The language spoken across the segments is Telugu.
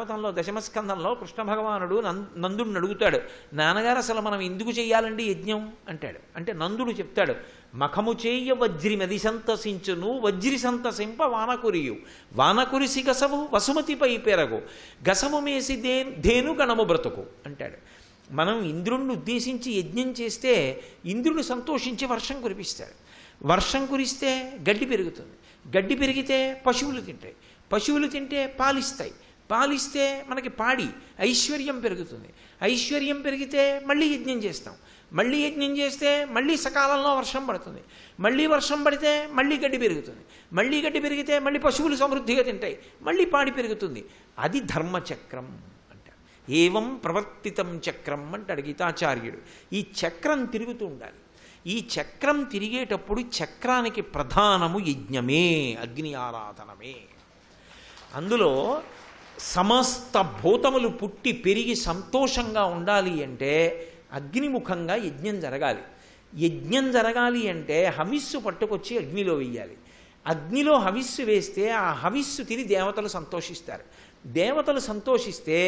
భాగవతంలో దశమస్కంధంలో కృష్ణ భగవానుడు నందుడిని అడుగుతాడు, నాన్నగారు అసలు మనం ఎందుకు చెయ్యాలండి యజ్ఞం అంటాడు. అంటే నందుడు చెప్తాడు, మఖము చేయ వజ్రి మది సంతసించును, వజ్రి సంతసింప వానకురియు, వానకురిసి గసవు వసుమతిపై పెరగు, గసము మేసి ధేను గణము బ్రతుకు అంటాడు. మనం ఇంద్రుణ్ణి ఉద్దేశించి యజ్ఞం చేస్తే ఇంద్రుడు సంతోషించి వర్షం కురిపిస్తాడు. వర్షం కురిస్తే గడ్డి పెరుగుతుంది, గడ్డి పెరిగితే పశువులు తింటాయి, పశువులు తింటే పాలిస్తాయి, పాలిస్తే మనకి పాడి ఐశ్వర్యం పెరుగుతుంది, ఐశ్వర్యం పెరిగితే మళ్ళీ యజ్ఞం చేస్తాం, మళ్ళీ యజ్ఞం చేస్తే మళ్ళీ సకాలంలో వర్షం పడుతుంది, మళ్ళీ వర్షం పడితే మళ్ళీ గడ్డి పెరుగుతుంది, మళ్ళీ గడ్డి పెరిగితే మళ్ళీ పశువులు సమృద్ధిగా తింటాయి, మళ్ళీ పాడి పెరుగుతుంది. అది ధర్మచక్రం అంటారు. ఏవం ప్రవర్తితం చక్రం అంటాడు గీతాచార్యుడు. ఈ చక్రం తిరుగుతూ ఉండాలి. ఈ చక్రం తిరిగేటప్పుడు చక్రానికి ప్రధానము యజ్ఞమే, అగ్ని ఆరాధనమే. అందులో సమస్త భూతములు పుట్టి పెరిగి సంతోషంగా ఉండాలి అంటే అగ్నిముఖంగా యజ్ఞం జరగాలి. యజ్ఞం జరగాలి అంటే హవిస్సు పట్టుకొచ్చి అగ్నిలో వెయ్యాలి. అగ్నిలో హవిస్సు వేస్తే ఆ హవిస్సు తిని దేవతలు సంతోషిస్తారు. దేవతలు సంతోషిస్తే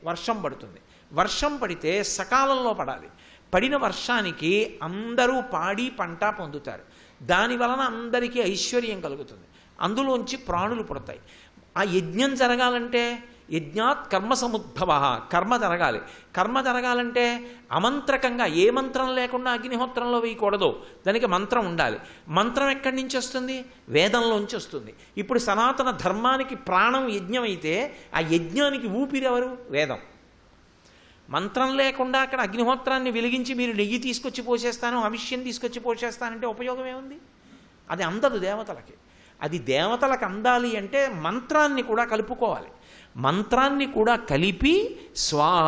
వర్షం పడుతుంది. వర్షం పడితే సకాలంలో పడాలి. పడిన వర్షానికి అందరూ పాడి పంట పొందుతారు. దాని వలన అందరికీ ఐశ్వర్యం కలుగుతుంది. అందులోంచి ప్రాణులు పుడతాయి. ఆ యజ్ఞం జరగాలంటే యజ్ఞాత్ కర్మ సముద్భవ, కర్మ జరగాలి. కర్మ జరగాలంటే అమంత్రకంగా ఏ మంత్రం లేకుండా అగ్నిహోత్రంలో వేయకూడదు, దానికి మంత్రం ఉండాలి. మంత్రం ఎక్కడి నుంచి వస్తుంది? వేదంలోంచి వస్తుంది. ఇప్పుడు సనాతన ధర్మానికి ప్రాణం యజ్ఞం అయితే ఆ యజ్ఞానికి ఊపిరి ఎవరు? వేదం. మంత్రం లేకుండా అక్కడ అగ్నిహోత్రాన్ని వెలిగించి మీరు నెయ్యి తీసుకొచ్చి పోసేస్తాను, హవిష్యం తీసుకొచ్చి పోసేస్తానంటే ఉపయోగం ఏముంది? అది అందదు దేవతలకి. అది దేవతలకు అందాలి అంటే మంత్రాన్ని కూడా కలుపుకోవాలి. మంత్రాన్ని కూడా కలిపి స్వాహ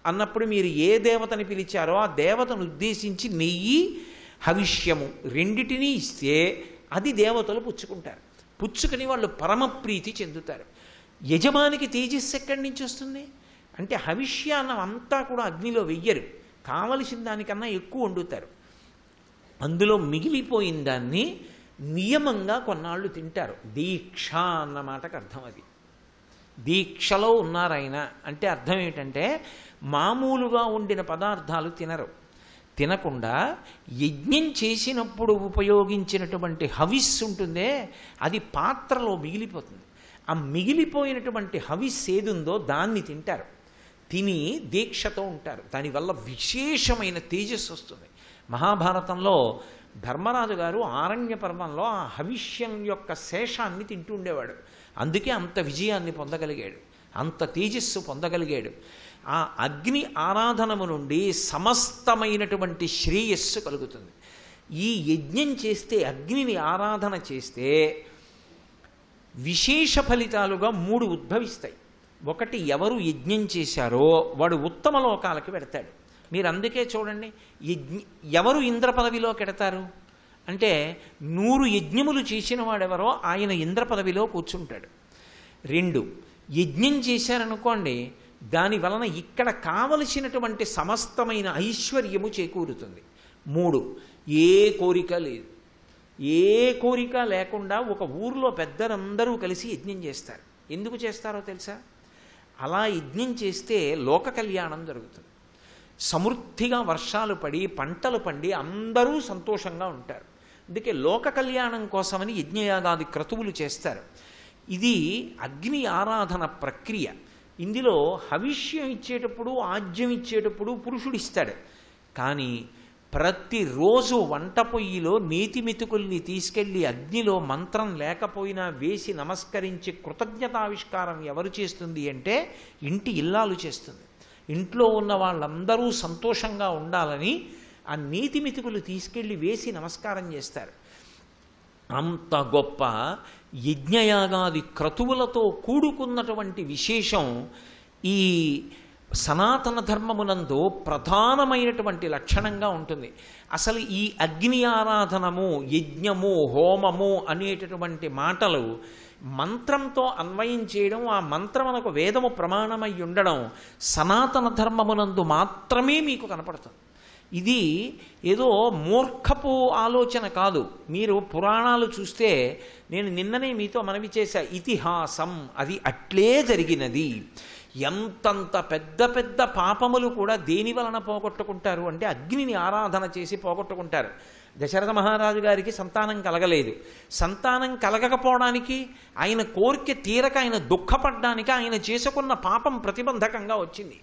అన్నప్పుడు మీరు ఏ దేవతని పిలిచారో ఆ దేవతను ఉద్దేశించి నెయ్యి హవిష్యము రెండిటినీ ఇస్తే అది దేవతలు పుచ్చుకుంటారు. పుచ్చుకుని వాళ్ళు పరమప్రీతి చెందుతారు. యజమానికి తేజస్సు ఎక్కడి నుంచి వస్తుంది అంటే హవిష్యాన్నం అంతా కూడా అగ్నిలో వెయ్యరు, కావలసిన దానికన్నా ఎక్కువ వండుతారు. అందులో మిగిలిపోయిన దాన్ని నియమంగా కొన్నాళ్ళు తింటారు. దీక్ష అన్న మాటకు అర్థం అది. దీక్షలో ఉన్నారాయన అంటే అర్థం ఏమిటంటే మామూలుగా వండిన పదార్థాలు తినరు. తినకుండా యజ్ఞం చేసినప్పుడు ఉపయోగించినటువంటి హవిస్ ఉంటుందే అది పాత్రలో మిగిలిపోతుంది. ఆ మిగిలిపోయినటువంటి హవిస్ ఏదుందో దాన్ని తింటారు. తిని దీక్షతో ఉంటారు. దానివల్ల విశేషమైన తేజస్సు వస్తుంది. మహాభారతంలో ధర్మరాజు గారు ఆరణ్య పర్వంలో ఆ హవిష్యం యొక్క శేషాన్ని తింటూ ఉండేవాడు. అందుకే అంత విజయాన్ని పొందగలిగాడు, అంత తేజస్సు పొందగలిగాడు. ఆ అగ్ని ఆరాధనము నుండి సమస్తమైనటువంటి శ్రేయస్సు కలుగుతుంది. ఈ యజ్ఞం చేస్తే, అగ్నిని ఆరాధన చేస్తే విశేష ఫలితాలుగా 3 ఉద్భవిస్తాయి. ఒకటి, ఎవరు యజ్ఞం చేశారో వాడు ఉత్తమ లోకాలకి పెడతాడు. మీరు అందుకే చూడండి, ఎవరు ఇంద్ర పదవిలోకి ఎడతారు అంటే 100 యజ్ఞములు చేసిన వాడెవరో ఆయన ఇంద్ర పదవిలో కూర్చుంటాడు. 2, యజ్ఞం చేశారనుకోండి, దాని వలన ఇక్కడ కావలసినటువంటి సమస్తమైన ఐశ్వర్యము చేకూరుతుంది. 3, ఏ కోరిక లేదు. ఏ కోరిక లేకుండా ఒక ఊరిలో పెద్దలందరూ కలిసి యజ్ఞం చేస్తారు. ఎందుకు చేస్తారో తెలుసా? అలా యజ్ఞం చేస్తే లోక కళ్యాణం జరుగుతుంది. సమృద్ధిగా వర్షాలు పడి పంటలు పండి అందరూ సంతోషంగా ఉంటారు. అందుకే లోక కళ్యాణం కోసమని యజ్ఞయాగాది క్రతువులు చేస్తారు. ఇది అగ్ని ఆరాధన ప్రక్రియ. ఇందులో హవిష్యం ఇచ్చేటప్పుడు, ఆజ్యం ఇచ్చేటప్పుడు పురుషుడు ఇస్తాడు. కానీ ప్రతిరోజు వంట పొయ్యిలో నేతి మెతుకుల్ని తీసుకెళ్ళి అగ్నిలో మంత్రం లేకపోయినా వేసి నమస్కరించి కృతజ్ఞతావిష్కారం ఎవరు చేస్తుంది అంటే ఇంటి ఇల్లాలు చేస్తుంది. ఇంట్లో ఉన్న వాళ్ళందరూ సంతోషంగా ఉండాలని ఆ నేతి మెతుకులు తీసుకెళ్ళి వేసి నమస్కారం చేస్తారు. అంత గొప్ప యజ్ఞయాగాది క్రతువులతో కూడుకున్నటువంటి విశేషం ఈ సనాతన ధర్మమునందు ప్రధానమైనటువంటి లక్షణంగా ఉంటుంది. అసలు ఈ అగ్ని ఆరాధనము, యజ్ఞము, హోమము అనేటటువంటి మాటలు మంత్రంతో అన్వయం చేయడం, ఆ మంత్రమునకు వేదము ప్రమాణమై ఉండడం సనాతన ధర్మమునందు మాత్రమే మీకు కనపడుతుంది. ఇది ఏదో మూర్ఖపు ఆలోచన కాదు. మీరు పురాణాలు చూస్తే, నేను నిన్ననే మీతో మనవి చేశా, ఇతిహాసం అది అట్లే జరిగినది. ఎంతంత పెద్ద పెద్ద పాపములు కూడా దేని వలన పోగొట్టుకుంటారు అంటే అగ్నిని ఆరాధన చేసి పోగొట్టుకుంటారు. దశరథ మహారాజు గారికి సంతానం కలగలేదు. సంతానం కలగకపోవడానికి, ఆయన కోరిక తీరక ఆయన దుఃఖపడ్డానికి ఆయన చేసుకున్న పాపం ప్రతిబంధకంగా వచ్చింది.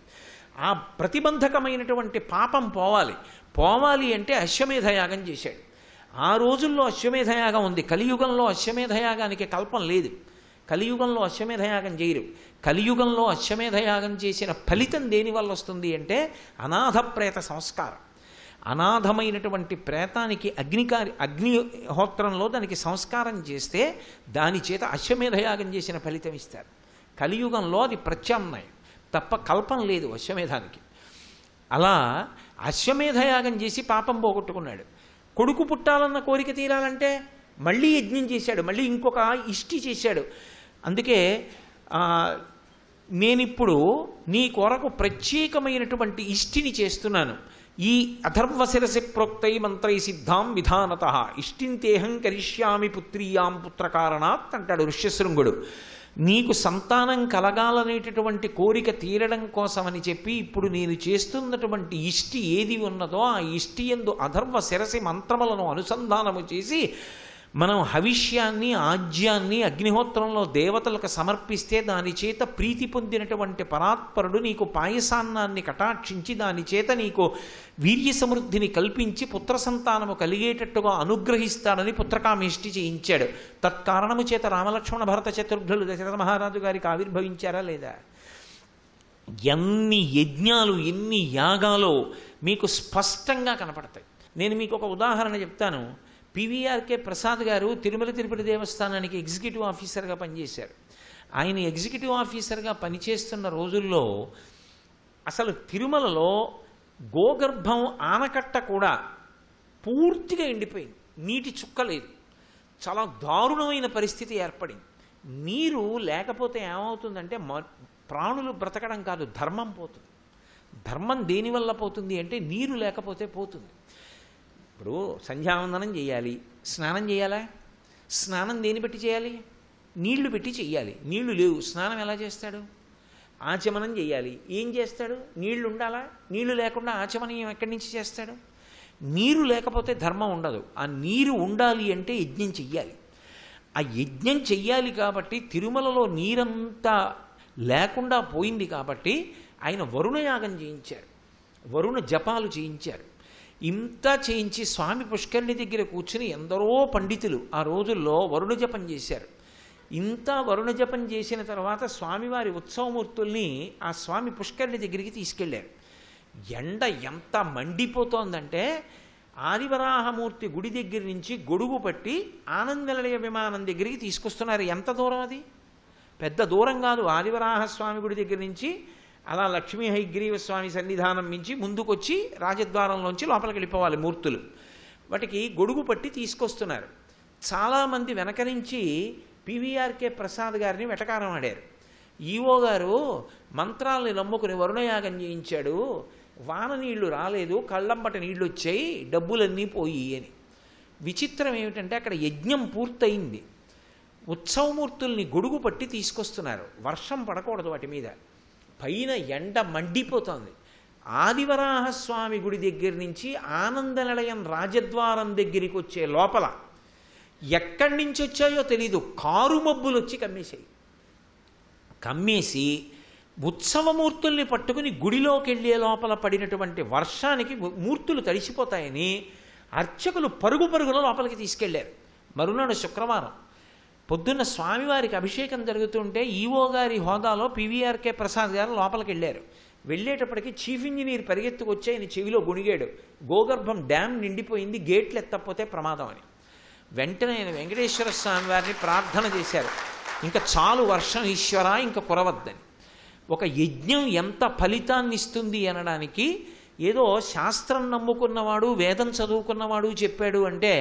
ఆ ప్రతిబంధకమైనటువంటి పాపం పోవాలి అంటే అశ్వమేధయాగం చేశాడు. ఆ రోజుల్లో అశ్వమేధయాగం ఉంది. కలియుగంలో అశ్వమేధయాగానికి కల్పం లేదు. కలియుగంలో అశ్వమేధయాగం చేయరు. కలియుగంలో అశ్వమేధయాగం చేసిన ఫలితం దేనివల్ల వస్తుంది అంటే అనాథ ప్రేత సంస్కారం. అనాథమైనటువంటి ప్రేతానికి అగ్నిహోత్రంలో దానికి సంస్కారం చేస్తే దాని చేత అశ్వమేధయాగం చేసిన ఫలితం ఇస్తారు. కలియుగంలో అది ప్రత్యామ్నాయం తప్ప కల్పం లేదు అశ్వమేధానికి. అలా అశ్వమేధయాగం చేసి పాపం పోగొట్టుకున్నాడు. కొడుకు పుట్టాలన్న కోరిక తీరాలంటే మళ్ళీ యజ్ఞం చేశాడు, మళ్ళీ ఇంకొక ఇష్టి చేశాడు. అందుకే నేనిప్పుడు నీ కొరకు ప్రత్యేకమైనటువంటి ఇష్టిని చేస్తున్నాను. ఈ అథర్వశిరసి ప్రోక్తై మంత్రై సిద్ధాం విధానత ఇష్టింతేహం కరిష్యామి పుత్రీయాం పుత్రకారణాత్ అంటాడు ఋష్యశృంగుడు. నీకు సంతానం కలగాలనేటటువంటి కోరిక తీరడం కోసమని చెప్పి ఇప్పుడు నేను చేస్తున్నటువంటి ఇష్టి ఏది ఉన్నదో ఆ ఇష్టి యందు అథర్వ శిరసి మంత్రములను అనుసంధానము చేసి మనం హవిష్యాన్ని ఆజ్యాన్ని అగ్నిహోత్రంలో దేవతలకు సమర్పిస్తే దాని చేత ప్రీతి పొందినటువంటి పరాత్పరుడు నీకు పాయసాన్నాన్ని కటాక్షించి దాని చేత నీకు వీర్య సమృద్ధిని కల్పించి పుత్ర సంతానము కలిగేటట్టుగా అనుగ్రహిస్తాడని పుత్రకామేష్టి చేయించాడు. తత్కారణము చేత రామలక్ష్మణ భరత చతుర్థులు దశరథ మహారాజు గారికి ఆవిర్భవించారా లేదా? ఎన్ని యజ్ఞాలు ఎన్ని యాగాలో మీకు స్పష్టంగా కనపడతాయి. నేను మీకు ఒక ఉదాహరణ చెప్తాను. పివిఆర్కే ప్రసాద్ గారు తిరుమల తిరుపతి దేవస్థానానికి ఎగ్జిక్యూటివ్ ఆఫీసర్గా పనిచేశారు. ఆయన ఎగ్జిక్యూటివ్ ఆఫీసర్గా పనిచేస్తున్న రోజుల్లో అసలు తిరుమలలో గోగర్భం ఆనకట్ట కూడా పూర్తిగా ఎండిపోయింది, నీటి చుక్క లేదు. చాలా దారుణమైన పరిస్థితి ఏర్పడింది. నీరు లేకపోతే ఏమవుతుందంటే ప్రాణులు బ్రతకడం కాదు, ధర్మం పోతుంది. ధర్మం దేనివల్ల పోతుంది అంటే నీరు లేకపోతే పోతుంది. ఇప్పుడు సంధ్యావందనం చేయాలి, స్నానం చేయాలా? స్నానం దేని బట్టి చేయాలి? నీళ్లు పెట్టి చెయ్యాలి. నీళ్లు లేవు, స్నానం ఎలా చేస్తాడు? ఆచమనం చేయాలి. ఏం చేస్తాడు? నీళ్లు ఉండాలా? నీళ్లు లేకుండా ఆచమనం ఎక్కడి నుంచి చేస్తాడు? నీరు లేకపోతే ధర్మం ఉండదు. ఆ నీరు ఉండాలి అంటే యజ్ఞం చెయ్యాలి. ఆ యజ్ఞం చెయ్యాలి కాబట్టి తిరుమలలో నీరంతా లేకుండా పోయింది కాబట్టి ఆయన వరుణయాగం చేయించారు, వరుణ జపాలు చేయించారు. ఇంత చేయించి స్వామి పుష్కరిణి దగ్గర కూర్చుని ఎందరో పండితులు ఆ రోజుల్లో వరుణ జపం చేశారు. ఇంత వరుణ జపం చేసిన తర్వాత స్వామివారి ఉత్సవమూర్తుల్ని ఆ స్వామి పుష్కరిణి దగ్గరికి తీసుకెళ్లారు. ఎండ ఎంత మండిపోతోందంటే ఆదివరాహమూర్తి గుడి దగ్గర నుంచి గొడుగు పట్టి ఆనందనిలయ విమానం దగ్గరికి తీసుకొస్తున్నారు. ఎంత దూరం అది? పెద్ద దూరం కాదు. ఆదివరాహస్వామి గుడి దగ్గర నుంచి అలా లక్ష్మీ హైగ్రీవ స్వామి సన్నిధానం మించి ముందుకొచ్చి రాజద్వారంలోంచి లోపలికి వెళ్ళిపోవాలి మూర్తులు. వాటికి గొడుగు పట్టి తీసుకొస్తున్నారు. చాలామంది వెనక నుంచి పివిఆర్కే ప్రసాద్ గారిని వెటకారం ఆడారు. ఈవో గారు మంత్రాలని నమ్ముకుని వరుణయాగం చేయించాడు, వాన నీళ్లు రాలేదు, కళ్ళంబట నీళ్లు వచ్చాయి, డబ్బులన్నీ పోయి అని. విచిత్రం ఏమిటంటే అక్కడ యజ్ఞం పూర్తయింది, ఉత్సవమూర్తుల్ని గొడుగు పట్టి తీసుకొస్తున్నారు. వర్షం పడకూడదు వాటి మీద, పైన ఎండ మండిపోతోంది. ఆదివరాహస్వామి గుడి దగ్గర నుంచి ఆనందనిలయం రాజద్వారం దగ్గరికి వచ్చే లోపల ఎక్కడి నుంచి వచ్చాయో తెలీదు, కారు మబ్బులు వచ్చి కమ్మేసి ఉత్సవమూర్తుల్ని పట్టుకుని గుడిలోకి వెళ్ళే లోపల పడినటువంటి వర్షానికి మూర్తులు తడిసిపోతాయని అర్చకులు పరుగులో లోపలికి తీసుకెళ్లారు. మరునాడు శుక్రవారం పొద్దున్న స్వామివారికి అభిషేకం జరుగుతుంటే ఈవో గారి హోదాలో పివిఆర్కే ప్రసాద్ గారు లోపలికి వెళ్ళారు. వెళ్ళేటప్పటికి చీఫ్ ఇంజనీర్ పరిగెత్తుకొచ్చి ఆయన చెవిలో గుణిగాడు, గోగర్భం డ్యామ్ నిండిపోయింది, గేట్లు ఎత్తకపోతే ప్రమాదం అని. వెంటనే ఆయన వెంకటేశ్వర స్వామి వారిని ప్రార్థన చేశారు, ఇంకా చాలు వర్షం ఈశ్వరా, ఇంకా కురవద్దని. ఒక యజ్ఞం ఎంత ఫలితాన్ని ఇస్తుంది అనడానికి ఏదో శాస్త్రం నమ్ముకున్నవాడు వేదం చదువుకున్నవాడు చెప్పాడు అంటే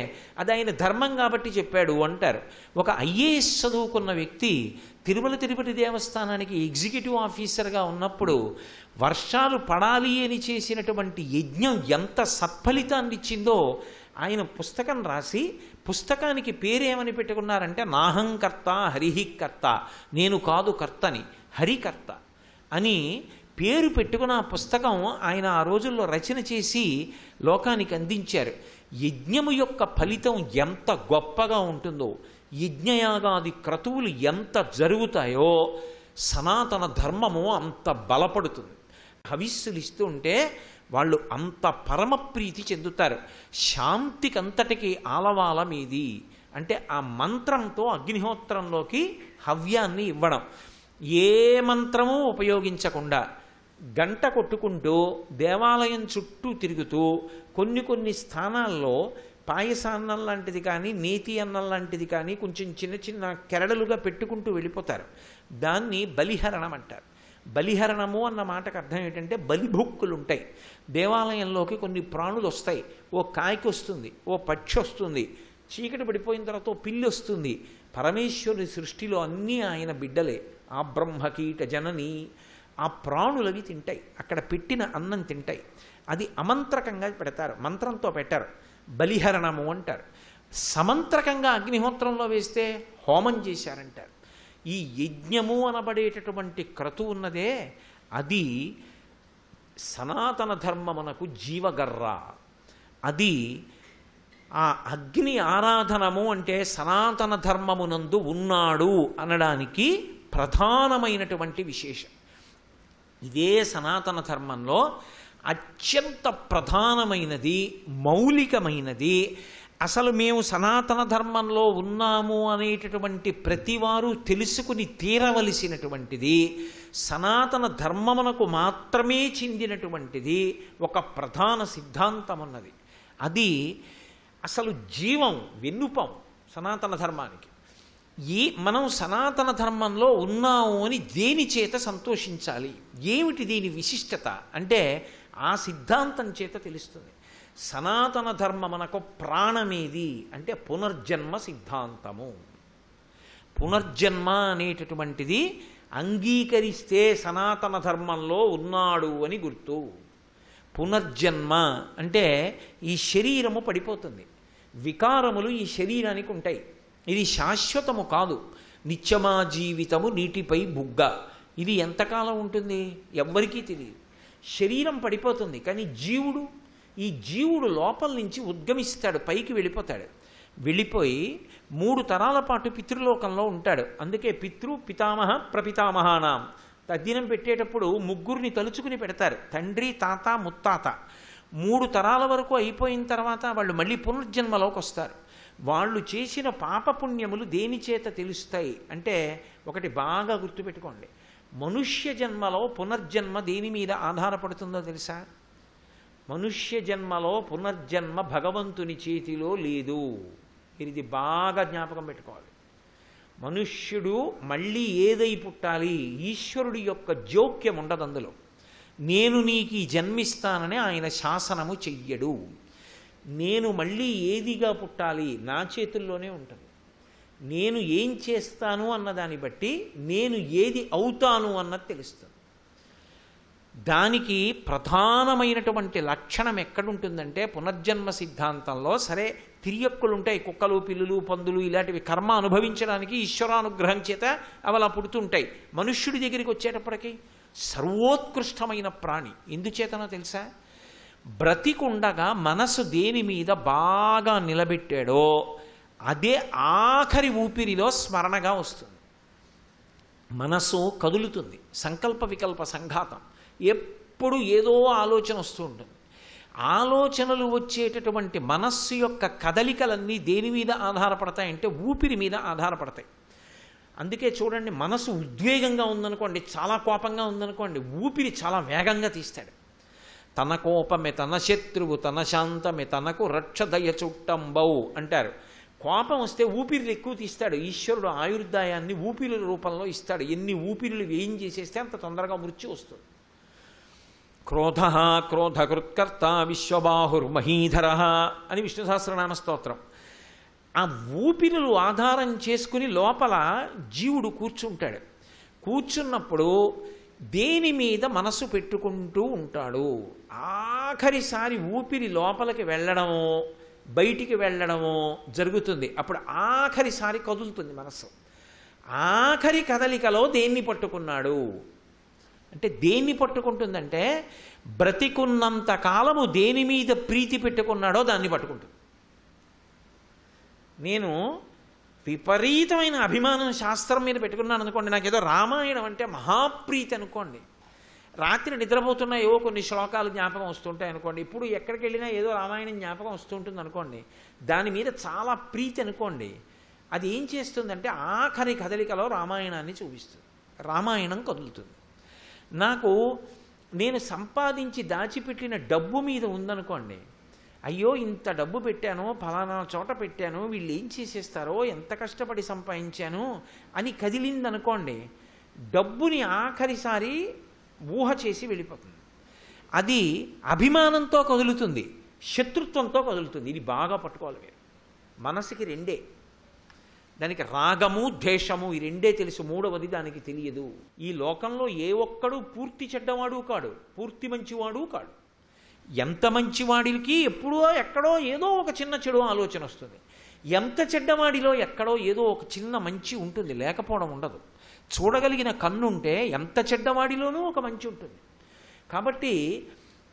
అది ఆయన ధర్మం కాబట్టి చెప్పాడు అంటారు. ఒక ఐఏఎస్ చదువుకున్న వ్యక్తి తిరుమల తిరుపతి దేవస్థానానికి ఎగ్జిక్యూటివ్ ఆఫీసర్గా ఉన్నప్పుడు వర్షాలు పడాలి అని చేసినటువంటి యజ్ఞం ఎంత సత్ఫలితాన్ని ఇచ్చిందో ఆయన పుస్తకం రాసి పుస్తకానికి పేరేమని పెట్టుకున్నారంటే నాహంకర్త హరిహికర్త, నేను కాదు కర్తని హరికర్త అని పేరు పెట్టుకున్న ఆ పుస్తకం ఆయన ఆ రోజుల్లో రచన చేసి లోకానికి అందించారు. యజ్ఞము యొక్క ఫలితం ఎంత గొప్పగా ఉంటుందో, యజ్ఞయాగాది క్రతువులు ఎంత జరుగుతాయో సనాతన ధర్మము అంత బలపడుతుంది. హవిస్సులు ఇస్తూ ఉంటే వాళ్ళు అంత పరమప్రీతి చెందుతారు. శాంతికంతటికి ఆలవాలం ఏది అంటే ఆ మంత్రంతో అగ్నిహోత్రంలోకి హవ్యాన్ని ఇవ్వడం. ఏ మంత్రము ఉపయోగించకుండా గంట కొట్టుకుంటూ దేవాలయం చుట్టూ తిరుగుతూ కొన్ని స్థానాల్లో పాయసాన్నం లాంటిది కానీ నేతి అన్నం లాంటిది కానీ కొంచెం చిన్న చిన్న కెరడలుగా పెట్టుకుంటూ వెళ్ళిపోతారు. దాన్ని బలిహరణం అంటారు. బలిహరణము అన్న మాటకు అర్థం ఏంటంటే బలిభుక్కులు ఉంటాయి. దేవాలయంలోకి కొన్ని ప్రాణులు వస్తాయి. ఓ కాయకి వస్తుంది, ఓ పక్షి వస్తుంది, చీకటి పడిపోయిన తర్వాత ఓ పిల్లి వస్తుంది. పరమేశ్వరుని సృష్టిలో అన్నీ ఆయన బిడ్డలే. ఆ బ్రహ్మకీట జనని ఆ ప్రాణులవి తింటాయి, అక్కడ పెట్టిన అన్నం తింటాయి. అది అమంత్రకంగా పెడతారు, మంత్రంతో పెట్టారు, బలిహరణము అంటారు. సమంత్రకంగా అగ్నిహోత్రంలో వేస్తే హోమం చేశారంటారు. ఈ యజ్ఞము అనబడేటటువంటి క్రతు ఉన్నదే అది సనాతన ధర్మమునకు జీవగర్ర. అది ఆ అగ్ని ఆరాధనము అంటే సనాతన ధర్మమునందు ఉన్నాడు అనడానికి ప్రధానమైనటువంటి విశేషం. ఇదే సనాతన ధర్మంలో అత్యంత ప్రధానమైనది, మౌలికమైనది. అసలు మేము సనాతన ధర్మంలో ఉన్నాము అనేటటువంటి ప్రతివారు తెలుసుకుని తీరవలసినటువంటిది, సనాతన ధర్మమునకు మాత్రమే చెందినటువంటిది ఒక ప్రధాన సిద్ధాంతం ఉన్నది. అది అసలు జీవం, వెన్నుపం సనాతన ధర్మానికి. మనం సనాతన ధర్మంలో ఉన్నాము అని దేని చేత సంతోషించాలి, ఏమిటి దీని విశిష్టత అంటే ఆ సిద్ధాంతం చేత తెలుస్తుంది. సనాతన ధర్మమునకు ప్రాణమేది అంటే పునర్జన్మ సిద్ధాంతము. పునర్జన్మ అనేటటువంటిది అంగీకరిస్తే సనాతన ధర్మంలో ఉన్నాడు అని గుర్తు. పునర్జన్మ అంటే ఈ శరీరము పడిపోతుంది, వికారములు ఈ శరీరానికి ఉంటాయి, ఇది శాశ్వతము కాదు. నిత్యమా జీవితము నీటిపై బుగ్గ, ఇది ఎంతకాలం ఉంటుంది ఎవ్వరికీ తెలియదు. శరీరం పడిపోతుంది, కానీ ఈ జీవుడు లోపల నుంచి ఉద్గమిస్తాడు, పైకి వెళ్ళిపోతాడు. వెళ్ళిపోయి 3 తరాల పాటు పితృలోకంలో ఉంటాడు. అందుకే పితృ పితామహ ప్రపితామహానాం. తద్దినం పెట్టేటప్పుడు 3 తలుచుకుని పెడతారు, తండ్రి తాత ముత్తాత. 3 తరాల వరకు అయిపోయిన తర్వాత వాళ్ళు మళ్ళీ పునర్జన్మలోకి వస్తారు. వాళ్ళు చేసిన పాపపుణ్యములు దేని చేత తెలుస్తాయి అంటే ఒకటి బాగా గుర్తుపెట్టుకోండి, మనుష్య జన్మలో పునర్జన్మ దేని మీద ఆధారపడుతుందో తెలుసా? మనుష్య జన్మలో పునర్జన్మ భగవంతుని చేతిలో లేదు. మీరు ఇది బాగా జ్ఞాపకం పెట్టుకోవాలి. మనుష్యుడు మళ్ళీ ఏదై పుట్టాలి, ఈశ్వరుడి యొక్క జోక్యం ఉండదు అందులో. నేను నీకు ఈ జన్మిస్తానని ఆయన శాసనము చెయ్యడు. నేను మళ్ళీ ఏదిగా పుట్టాలి నా చేతుల్లోనే ఉంటుంది. నేను ఏం చేస్తాను అన్నదాన్ని బట్టి నేను ఏది అవుతాను అన్నది తెలుస్తుంది. దానికి ప్రధానమైనటువంటి లక్షణం ఎక్కడుంటుందంటే పునర్జన్మ సిద్ధాంతంలో సరే తిరియక్కులు ఉంటాయి, కుక్కలు పిల్లులు పందులు ఇలాంటివి కర్మ అనుభవించడానికి ఈశ్వరానుగ్రహం చేత అవి అలా పుడుతుంటాయి. మనుష్యుడి దగ్గరికి వచ్చేటప్పటికీ సర్వోత్కృష్టమైన ప్రాణి. ఎందుచేతనో తెలుసా? బ్రతికుండగా మనసు దేని మీద బాగా నిలబెట్టాడో అదే ఆఖరి ఊపిరిలో స్మరణగా వస్తుంది. మనసు కదులుతుంది, సంకల్ప వికల్ప సంఘాతం, ఎప్పుడు ఏదో ఆలోచన వస్తూ ఉంటుంది. ఆలోచనలు వచ్చేటటువంటి మనస్సు యొక్క కదలికలన్నీ దేని మీద ఆధారపడతాయంటే ఊపిరి మీద ఆధారపడతాయి. అందుకే చూడండి, మనసు ఉద్వేగంగా ఉందనుకోండి, చాలా కోపంగా ఉందనుకోండి, ఊపిరి చాలా వేగంగా తీస్తాడు. తన కోపమే తన శత్రువు, తన శాంతమే తనకు రక్షదయ చుట్టంబౌ అంటారు. కోపం వస్తే ఊపిరిలు ఎక్కువ తీస్తాడు. ఈశ్వరుడు ఆయుర్దాయాన్ని ఊపిరిల రూపంలో ఇస్తాడు. ఎన్ని ఊపిరిలు వేయం చేసేస్తే అంత తొందరగా మృత్యు వస్తుంది. క్రోధ క్రోధకృత్కర్త విశ్వబాహుర్మహీధర అని విష్ణు సహస్రనామ స్తోత్రం. ఆ ఊపిరులు ఆధారం చేసుకుని లోపల జీవుడు కూర్చుంటాడు. కూర్చున్నప్పుడు దేని మీద మనసు పెట్టుకుంటూ ఉంటాడు. ఆఖరిసారి ఊపిరి లోపలికి వెళ్ళడమో బయటికి వెళ్ళడమో జరుగుతుంది. అప్పుడు ఆఖరిసారి కదులుతుంది మనస్సు. ఆఖరి కదలికలో దేన్ని పట్టుకున్నాడు అంటే, దేన్ని పట్టుకుంటుందంటే బ్రతికున్నంత కాలము దేని మీద ప్రీతి పెట్టుకున్నాడో దాన్ని పట్టుకుంటుంది. నేను విపరీతమైన అభిమానం శాస్త్రం మీద పెట్టుకున్నాను అనుకోండి, నాకేదో రామాయణం అంటే మహాప్రీతి అనుకోండి, రాత్రి నిద్రపోతున్నా ఏవో కొన్ని శ్లోకాలు జ్ఞాపకం వస్తుంటాయి అనుకోండి, ఇప్పుడు ఎక్కడికి వెళ్ళినా ఏదో రామాయణం జ్ఞాపకం వస్తుంటుంది అనుకోండి, దాని మీద చాలా ప్రీతి అనుకోండి, అది ఏం చేస్తుందంటే ఆఖరి కదలికలో రామాయణాన్ని చూపిస్తుంది. రామాయణం కదులుతుంది. నాకు నేను సంపాదించి దాచిపెట్టిన డబ్బు మీద ఉందనుకోండి, అయ్యో ఇంత డబ్బు పెట్టాను, ఫలానా చోట పెట్టాను, వీళ్ళు ఏం చేసేస్తారో, ఎంత కష్టపడి సంపాదించాను అని కదిలిందనుకోండి, డబ్బుని ఆఖరిసారి ఊహ చేసి వెళ్ళిపోతుంది. అది అభిమానంతో కదులుతుంది, శత్రుత్వంతో కదులుతుంది. ఇది బాగా పట్టుకోవాలి మీరు. మనసుకి రెండే, దానికి రాగము ద్వేషము ఈ రెండే తెలుసు, మూడవది దానికి తెలియదు. ఈ లోకంలో ఏ ఒక్కడు పూర్తి చెడ్డవాడు కాడు, పూర్తి మంచివాడు కాడు. ఎంత మంచివాడికి ఎప్పుడో ఎక్కడో ఏదో ఒక చిన్న చెడు ఆలోచన వస్తుంది. ఎంత చెడ్డవాడిలో ఎక్కడో ఏదో ఒక చిన్న మంచి ఉంటుంది, లేకపోవడం ఉండదు. చూడగలిగిన కన్నుంటే ఎంత చెడ్డవాడిలోనూ ఒక మంచి ఉంటుంది. కాబట్టి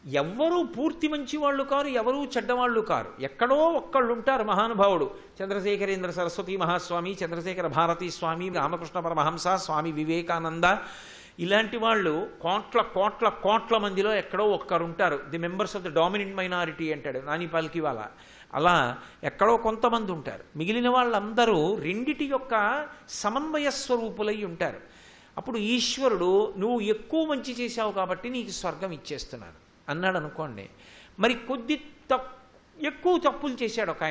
ఎవ్వరూ పూర్తి మంచివాళ్ళు కారు, ఎవరూ చెడ్డవాళ్ళు కారు. ఎక్కడో ఒక్కళ్ళు ఉంటారు మహానుభావుడు. చంద్రశేఖరేంద్ర సరస్వతి మహాస్వామి, చంద్రశేఖర భారతీ స్వామి, రామకృష్ణ పరమహంస, స్వామి వివేకానంద, ఇలాంటి వాళ్ళు కోట్ల కోట్ల కోట్ల మందిలో ఎక్కడో ఒక్కరుంటారు. The members of the dominant minority అంటాడు నాని పాల్కివాల. అలా ఎక్కడో కొంతమంది ఉంటారు. మిగిలిన వాళ్ళందరూ రెండిటి యొక్క సమన్వయ స్వరూపులై ఉంటారు. అప్పుడు ఈశ్వరుడు నువ్వు ఎక్కువ మంచి చేశావు కాబట్టి నీకు స్వర్గం ఇచ్చేస్తున్నాను అన్నాడు అనుకోండి. మరి కొద్ది ఎక్కువ తప్పులు చేశాడు ఒక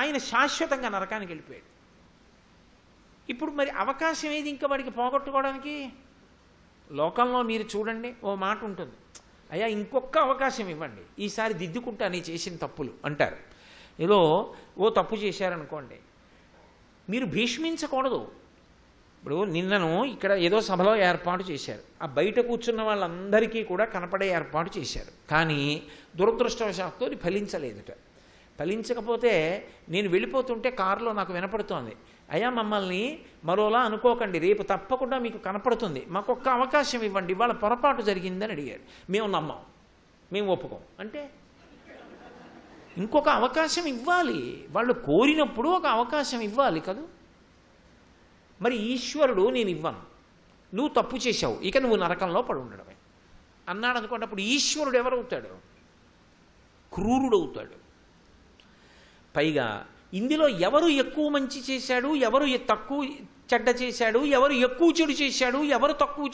ఆయన శాశ్వతంగా నరకానికి వెళ్ళిపోయాడు. ఇప్పుడు మరి అవకాశం ఏది ఇంకా వాడికి పోగొట్టుకోవడానికి? లోకంలో మీరు చూడండి, ఓ మాట ఉంటుంది, అయ్యా ఇంకొక అవకాశం ఇవ్వండి, ఈసారి దిద్దుకుంటా నీ చేసిన తప్పులు అంటారు. ఏదో ఓ తప్పు చేశారనుకోండి, మీరు భీష్మించకూడదు. ఇప్పుడు నిన్నను ఇక్కడ ఏదో సభలో ఏర్పాటు చేశారు, ఆ బయట కూర్చున్న వాళ్ళందరికీ కూడా కనపడే ఏర్పాటు చేశారు. కానీ దురదృష్టవశాత్తు అది ఫలించలేదుట. ఫలించకపోతే నేను వెళ్ళిపోతుంటే కారులో నాకు వినపడుతోంది, అయ్యా మమ్మల్ని మరోలా అనుకోకండి, రేపు తప్పకుండా మీకు కనపడుతుంది, మాకు ఒక్క అవకాశం ఇవ్వండి, ఇవాళ పొరపాటు జరిగిందని అడిగారు. మేము నమ్మం, మేము ఒప్పుకోం అంటే ఇంకొక అవకాశం ఇవ్వాలి. వాళ్ళు కోరినప్పుడు ఒక అవకాశం ఇవ్వాలి కదా. మరి ఈశ్వరుడు నేను ఇవ్వను, నువ్వు తప్పు చేశావు, ఇక నువ్వు నరకంలో పడి ఉండడమే అన్నాడు అనుకోండి. అప్పుడు ఈశ్వరుడు ఎవరవుతాడు? క్రూరుడవుతాడు. పైగా ఇందులో ఎవరు ఎక్కువ మంచి చేశాడు, ఎవరు తక్కువ చెడ్డ చేశాడు, ఎవరు ఎక్కువ చెడు చేశాడు, ఎవరు తక్కువ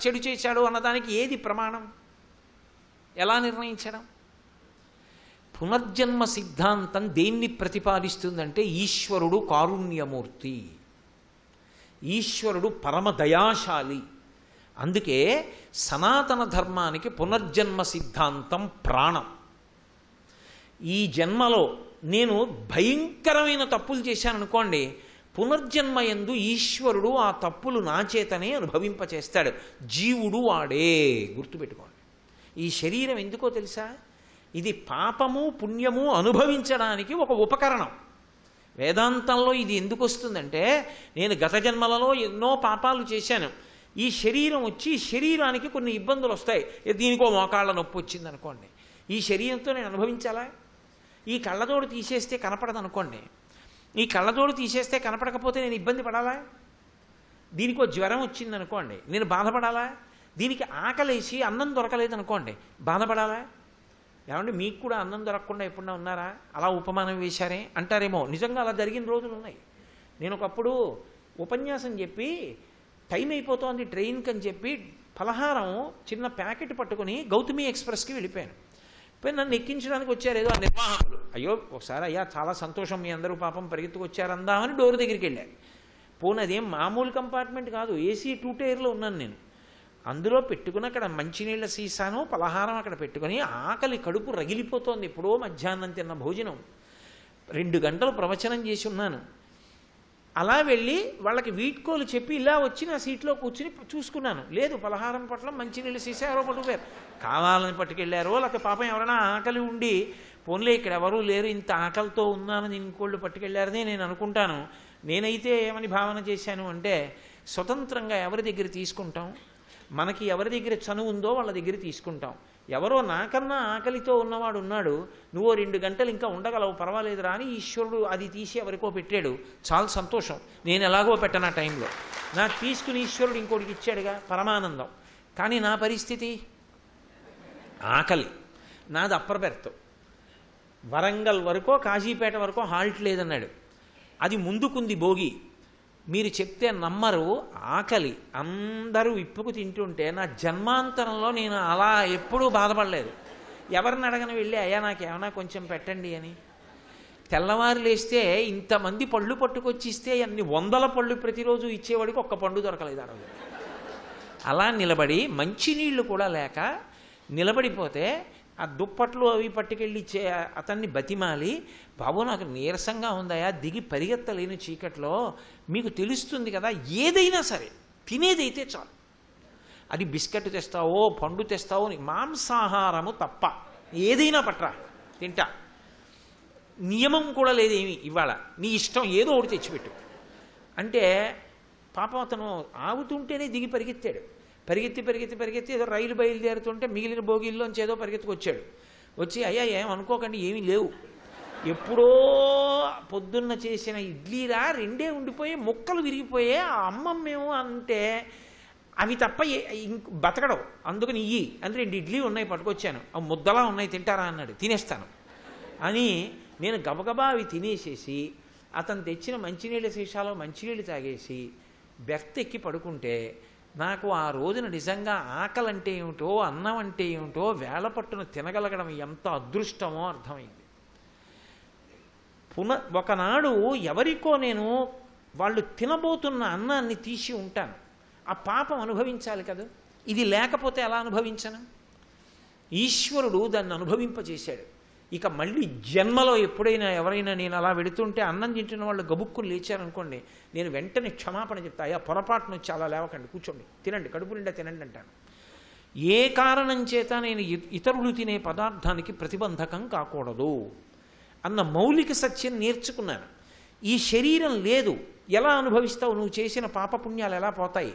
చెడు చేశాడు అన్నదానికి ఏది ప్రమాణం? ఎలా నిర్ణయించడం? పునర్జన్మ సిద్ధాంతం దేన్ని ప్రతిపాదిస్తుందంటే ఈశ్వరుడు కారుణ్యమూర్తి, ఈశ్వరుడు పరమ దయాశాలి. అందుకే సనాతన ధర్మానికి పునర్జన్మ సిద్ధాంతం ప్రాణం. ఈ జన్మలో నేను భయంకరమైన తప్పులు చేశాననుకోండి, పునర్జన్మ యందు ఈశ్వరుడు ఆ తప్పులు నా చేతనే అనుభవింపచేస్తాడు. జీవుడు వాడే, గుర్తుపెట్టుకోండి. ఈ శరీరం ఎందుకో తెలుసా? ఇది పాపము పుణ్యము అనుభవించడానికి ఒక ఉపకరణం. వేదాంతంలో ఇది ఎందుకు వస్తుందంటే, నేను గత జన్మలలో ఎన్నో పాపాలు చేశాను, ఈ శరీరం వచ్చి శరీరానికి కొన్ని ఇబ్బందులు వస్తాయి. దీనికో మోకాళ్ళ నొప్పి వచ్చింది అనుకోండి, ఈ శరీరంతో నేను అనుభవించాలా? ఈ కళ్ళజోడు తీసేస్తే కనపడదు అనుకోండి, ఈ కళ్ళజోడు తీసేస్తే కనపడకపోతే నేను ఇబ్బంది పడాలా? దీనికో జ్వరం వచ్చింది అనుకోండి, నేను బాధపడాలా? దీనికి ఆకలేసి అన్నం దొరకలేదు అనుకోండి, బాధపడాలా? ఏమంటే మీకు కూడా అన్నం దొరకకుండా ఎప్పుడన్నా ఉన్నారా? అలా ఉపమానం వేశారే అంటారేమో. నిజంగా అలా జరిగిన రోజులు ఉన్నాయి. నేను ఒకప్పుడు ఉపన్యాసం చెప్పి టైం అయిపోతోంది ట్రైన్కి అని చెప్పి ఫలహారం చిన్న ప్యాకెట్ పట్టుకుని గౌతమి ఎక్స్ప్రెస్కి వెళ్ళిపోయాను. పోయి నన్ను ఎక్కించడానికి వచ్చారు ఏదో ఆ నిర్వాహకులు. అయ్యో ఒకసారి అయ్యా చాలా సంతోషం, మీ అందరూ పాపం పరిగెత్తుకు వచ్చారందామని డోర్ దగ్గరికి వెళ్ళాను. పోనీ అదేం మామూలు కంపార్ట్మెంట్ కాదు, ఏసీ 2 టైర్లో ఉన్నాను నేను. అందులో పెట్టుకుని అక్కడ మంచినీళ్ళ సీసాను పలహారం అక్కడ పెట్టుకొని ఆకలి కడుపు రగిలిపోతోంది. ఎప్పుడో మధ్యాహ్నం తిన్న భోజనం 2 గంటలు ప్రవచనం చేసి ఉన్నాను. అలా వెళ్ళి వాళ్ళకి వీడ్కోలు చెప్పి ఇలా వచ్చి నా సీట్లో కూర్చుని చూసుకున్నాను. లేదు, పలహారం పట్ల మంచినీళ్ళు సీసా ఎవరో పట్టుకుపోయారు. కావాలని పట్టుకెళ్ళారో లేకపోతే పాపం ఎవరైనా ఆకలి ఉండి పోన్లే ఇక్కడ ఎవరూ లేరు ఇంత ఆకలితో ఉన్నానని ఇంకోళ్ళు పట్టుకెళ్ళారని నేను అనుకుంటాను. నేనైతే ఏమని భావన చేశాను అంటే, స్వతంత్రంగా ఎవరి దగ్గర తీసుకుంటాం, మనకి ఎవరి దగ్గర చనువు ఉందో వాళ్ళ దగ్గర తీసుకుంటాం. ఎవరో నాకన్నా ఆకలితో ఉన్నవాడు ఉన్నాడు, నువ్వు 2 గంటలు ఇంకా ఉండగలవు పర్వాలేదురా అని ఈశ్వరుడు అది తీసి ఎవరికో పెట్టాడు. చాలా సంతోషం. నేను ఎలాగో పెట్టను ఆ టైంలో. నాకు తీసుకుని ఈశ్వరుడు ఇంకోటికి ఇచ్చాడుగా, పరమానందం. కానీ నా పరిస్థితి ఆకలి. నాది అప్పర్ బెర్త్. వరంగల్ వరకో కాశీపేట వరకో హాల్ట్ లేదన్నాడు. అది ముందుకుంది భోగి. మీరు చెప్తే నమ్మరు, ఆకలి అందరూ ఇప్పుకు తింటుంటే నా జన్మాంతరంలో నేను అలా ఎప్పుడూ బాధపడలేదు. ఎవరిని అడగని వెళ్ళి అయ్యా నాకేమన్నా కొంచెం పెట్టండి అని. తెల్లవారు లేస్తే ఇంతమంది పళ్ళు పట్టుకొచ్చి ఇస్తే అన్ని 100 పళ్ళు ప్రతిరోజు ఇచ్చేవాడికి ఒక్క పండు దొరకలేదు ఆ రోజు. అలా నిలబడి మంచినీళ్ళు కూడా లేక నిలబడిపోతే ఆ దుప్పట్లు అవి పట్టుకెళ్ళి అతన్ని బతిమాలి, బాబు నాకు నీరసంగా ఉందయా, దిగి పరిగెత్తలేని చీకట్లో, మీకు తెలుస్తుంది కదా ఏదైనా సరే తినేదైతే చాలు. అది బిస్కెట్ తెస్తావో పండు తెస్తావో, మాంసాహారము తప్ప ఏదైనా పట్రా తింటా, నియమం కూడా లేదేమి, ఇవాళ నీ ఇష్టం ఏదో ఒకటి తెచ్చిపెట్టు అంటే పాపం అతను ఆగుతుంటేనే దిగి పరిగెత్తాడు. పరిగెత్తి ఏదో రైలు బయలుదేరుతుంటే మిగిలిన బోగిల్లోంచి ఏదో పరిగెత్తుకొచ్చాడు. వచ్చి అయ్యా ఏమనుకోకండి ఏమీ లేవు, ఎప్పుడో పొద్దున్న చేసిన ఇడ్లీరా 2 ఉండిపోయి ముక్కలు విరిగిపోయే ఆ అమ్మమ్మేమో అంటే అవి తప్ప బతకడం, అందుకని ఇయ్యి అని 2 ఇడ్లీ ఉన్నాయి పట్టుకొచ్చాను, అవి ముద్దలా ఉన్నాయి తింటారా అన్నాడు. తినేస్తాను అని నేను గబగబా అవి తినేసేసి అతను తెచ్చిన మంచినీళ్ళ సీసాలో మంచినీళ్ళు తాగేసి బెర్తెక్కి పడుకుంటే నాకు ఆ రోజున నిజంగా ఆకలి అంటే ఏమిటో, అన్నం అంటే ఏమిటో, వేళ పట్టున తినగలగడం ఎంత అదృష్టమో అర్థమైంది. ఒకనాడు ఎవరికో నేను వాళ్ళు తినబోతున్న అన్నాన్ని తీసి ఉంటాను, ఆ పాపం అనుభవించాలి కదా. ఇది లేకపోతే ఎలా అనుభవించను? ఈశ్వరుడు దాన్ని అనుభవింపజేశాడు. ఇక మళ్ళీ జన్మలో ఎప్పుడైనా ఎవరైనా నేను అలా వెడుతుంటే అన్నం తింటున్న వాళ్ళు గబుక్కుని లేచారనుకోండి, నేను వెంటనే క్షమాపణ చెప్తా, అయ్యా పొరపాటును వచ్చి అలా లేవకండి, కూర్చోండి, తినండి, కడుపు నిండా తినండి అంటాను. ఏ కారణం చేత నేను ఇతరులు తినే పదార్థానికి ప్రతిబంధకం కాకూడదు అన్న మౌలిక సత్యం నేర్చుకున్నాను. ఈ శరీరం లేదు, ఎలా అనుభవిస్తావు? నువ్వు చేసిన పాపపుణ్యాలు ఎలా పోతాయి?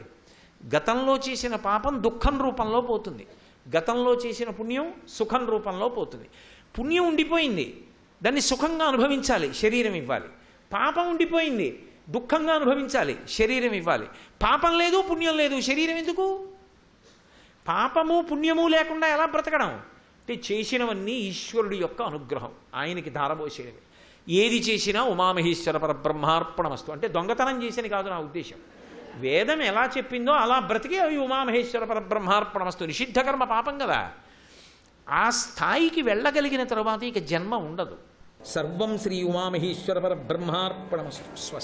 గతంలో చేసిన పాపం దుఃఖం రూపంలో పోతుంది, గతంలో చేసిన పుణ్యం సుఖం రూపంలో పోతుంది. పుణ్యం ఉండిపోయింది, దాన్ని సుఖంగా అనుభవించాలి, శరీరం ఇవ్వాలి. పాపం ఉండిపోయింది, దుఃఖంగా అనుభవించాలి, శరీరం ఇవ్వాలి. పాపం లేదు పుణ్యం లేదు, శరీరం ఎందుకు? పాపము పుణ్యము లేకుండా ఎలా బ్రతకడం అంటే చేసినవన్నీ ఈశ్వరుడి యొక్క అనుగ్రహం, ఆయనకి ధారపోసేవి. ఏది చేసినా ఉమామహేశ్వర పరబ్రహ్మార్పణమస్తు అంటే దొంగతనం చేసిన కాదు నా ఉద్దేశం. వేదం ఎలా చెప్పిందో అలా బ్రతికి అవి ఉమామహేశ్వర పరబ్రహ్మార్పణమస్తు. నిషిద్ధకర్మ పాపం కదా. ఆ స్థాయికి వెళ్ళగలిగిన తర్వాత ఇక జన్మ ఉండదు. సర్వం శ్రీ ఉమామహేశ్వర పరబ్రహ్మార్పణమస్తు.